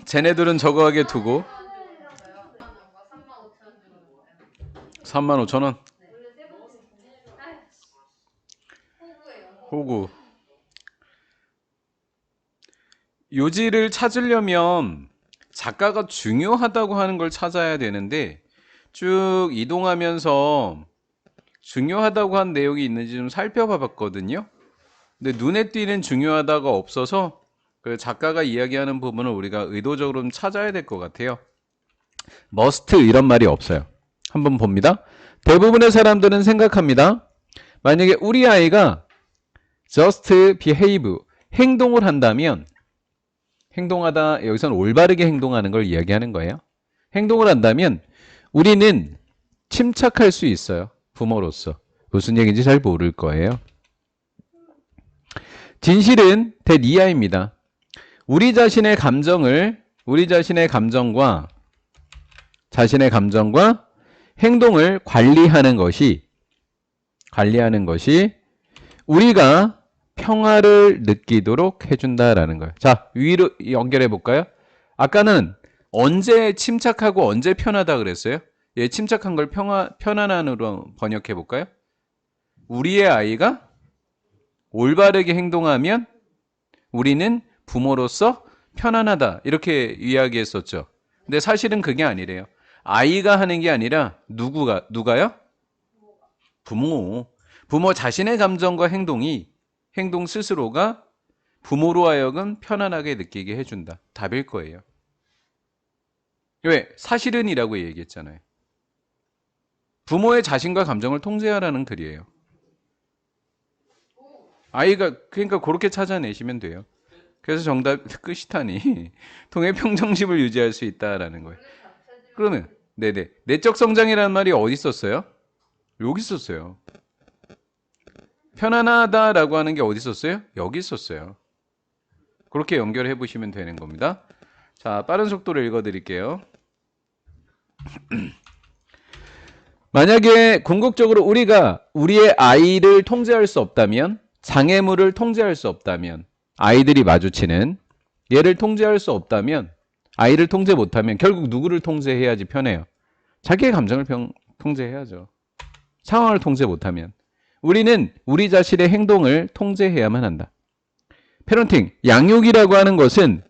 쟤네들은 저거하게 두고 35,000원 호구. 요지를 찾으려면 작가가 중요하다고 하는 걸 찾아야 되는데 쭉 이동하면서 중요하다고 한 내용이 있는지 좀 살펴봐 봤거든요. 근데 눈에 띄는 중요하다가 없어서 그 작가가 이야기하는 부분을 우리가 의도적으로 좀 찾아야 될 것 같아요. must 이런 말이 없어요. 한번 봅니다. 대부분의 사람들은 생각합니다. 만약에 우리 아이가 just behave, 행동을 한다면 행동하다, 여기서는 올바르게 행동하는 걸 이야기하는 거예요. 행동을 한다면 우리는 침착할 수 있어요. 부모로서. 무슨 얘기인지 잘 모를 거예요. 진실은 that 이하입니다. 우리 자신의 감정과 자신의 감정과 행동을 관리하는 것이 우리가 평화를 느끼도록 해준다라는 거예요. 자, 위로 연결해 볼까요? 아까는 언제 침착하고 언제 편하다 그랬어요? 예, 침착한 걸 편안함으로 번역해 볼까요? 우리의 아이가 올바르게 행동하면 우리는 부모로서 편안하다 이렇게 이야기했었죠. 근데 사실은 그게 아니래요. 아이가 하는 게 아니라 누가요? 부모 자신의 감정과 행동 스스로가 부모로 하여금 편안하게 느끼게 해준다. 답일 거예요. 왜? 사실은이라고 얘기했잖아요. 부모의 자신과 감정을 통제하라는 글이에요. 아이가 그러니까 그렇게 찾아내시면 돼요. 그래서 정답 끝이타니 통해평정심을 유지할 수 있다라는 거예요. 그러면 네네 내적 성장이라는 말이 어디 있었어요? 여기 있었어요. 편안하다라고 하는 게 어디 있었어요? 여기 있었어요. 그렇게 연결해 보시면 되는 겁니다. 자, 빠른 속도로 읽어드릴게요. 만약에 궁극적으로 우리가 우리의 아이를 통제할 수 없다면, 장애물을 통제할 수 없다면, 아이들이 마주치는 얘를 통제할 수 없다면, 아이를 통제 못하면 결국 누구를 통제해야지 편해요? 자기의 감정을 통제해야죠. 상황을 통제 못하면 우리는 우리 자신의 행동을 통제해야만 한다. 패런팅, 양육이라고 하는 것은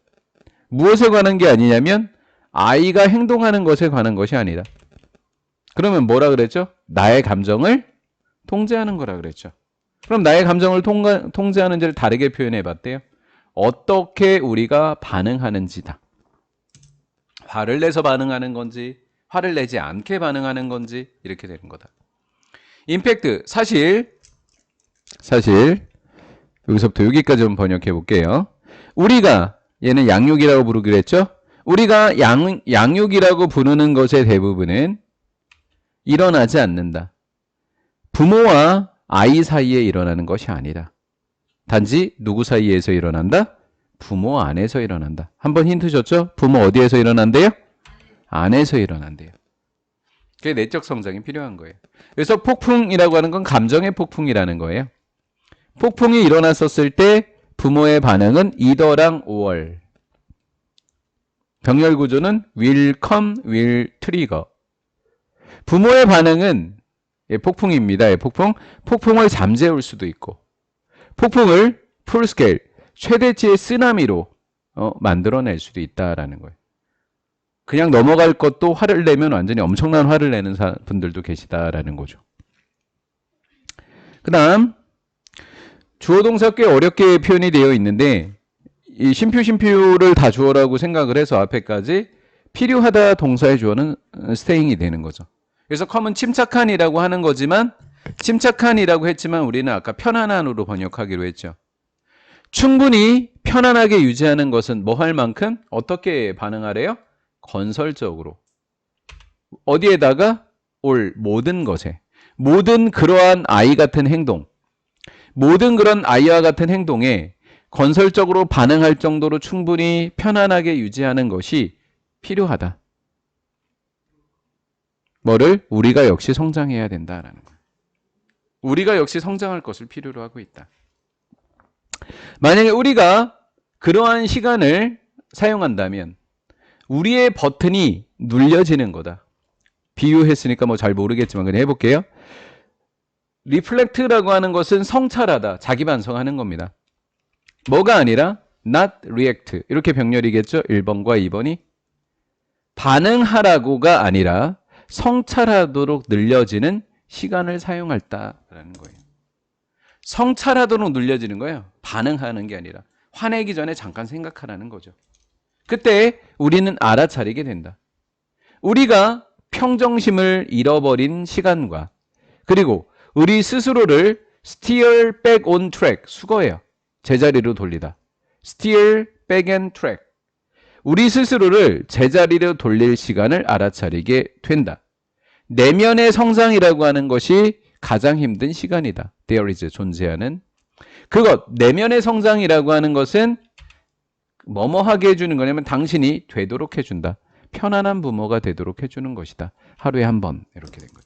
무엇에 관한 게 아니냐면 아이가 행동하는 것에 관한 것이 아니다. 그러면 뭐라 그랬죠? 나의 감정을 통제하는 거라 그랬죠. 그럼 나의 감정을 통제하는지를 다르게 표현해 봤대요. 어떻게 우리가 반응하는지다. 화를 내서 반응하는 건지 화를 내지 않게 반응하는 건지 이렇게 되는 거다. 임팩트, 사실 여기서부터 여기까지 좀 번역해 볼게요. 우리가 얘는 양육이라고 부르기로 했죠. 우리가 양육이라고 부르는 것의 대부분은 일어나지 않는다. 부모와 아이 사이에 일어나는 것이 아니다. 단지 누구 사이에서 일어난다? 부모 안에서 일어난다. 한번 힌트 줬죠? 부모 어디에서 일어난대요? 안에서 일어난대요. 그게 내적 성장이 필요한 거예요. 그래서 폭풍이라고 하는 건 감정의 폭풍이라는 거예요. 폭풍이 일어났었을 때 부모의 반응은 either랑 or. 병렬 구조는 will come, will trigger. 부모의 반응은 폭풍입니다. 폭풍을 잠재울 수도 있고 폭풍을 full scale, 최대치의 쓰나미로 만들어낼 수도 있다라는 거예요. 그냥 넘어갈 것도 화를 내면 완전히 엄청난 화를 내는 분들도 계시다라는 거죠. 그 다음 주어 동사 꽤 어렵게 표현이 되어 있는데 이 심표를 다 주어라고 생각을 해서 앞에까지 필요하다 동사의 주어는 staying이 되는 거죠. 그래서 come은 침착한이라고 하는 거지만 침착한이라고 했지만 우리는 아까 편안한으로 번역하기로 했죠. 충분히 편안하게 유지하는 것은 뭐 할 만큼 어떻게 반응하래요? 건설적으로. 어디에다가? 모든 것에. 모든 그러한 아이 같은 행동. 모든 그런 아이와 같은 행동에 건설적으로 반응할 정도로 충분히 편안하게 유지하는 것이 필요하다. 뭐를? 우리가 역시 성장해야 된다라는 거예요. 우리가 역시 성장할 것을 필요로 하고 있다. 만약에 우리가 그러한 시간을 사용한다면 우리의 버튼이 눌려지는 거다. 비유했으니까 뭐 잘 모르겠지만 그냥 해볼게요. reflect라고 하는 것은 성찰하다, 자기 반성하는 겁니다. 뭐가 아니라 not react. 이렇게 병렬이겠죠? 1번과 2번이. 반응하라고가 아니라 성찰하도록 늘려지는 시간을 사용할다라는 거예요. 성찰하도록 늘려지는 거예요. 반응하는 게 아니라. 화내기 전에 잠깐 생각하라는 거죠. 그때 우리는 알아차리게 된다. 우리가 평정심을 잃어버린 시간과 그리고 우리 스스로를 steer back on track, 수거해요. 제자리로 돌리다. steer back on track. 우리 스스로를 제자리로 돌릴 시간을 알아차리게 된다. 내면의 성장이라고 하는 것이 가장 힘든 시간이다. There is 존재하는 그것, 내면의 성장이라고 하는 것은 뭐뭐 하게 해주는 거냐면 당신이 되도록 해준다. 편안한 부모가 되도록 해주는 것이다. 하루에 한 번 이렇게 된 거죠.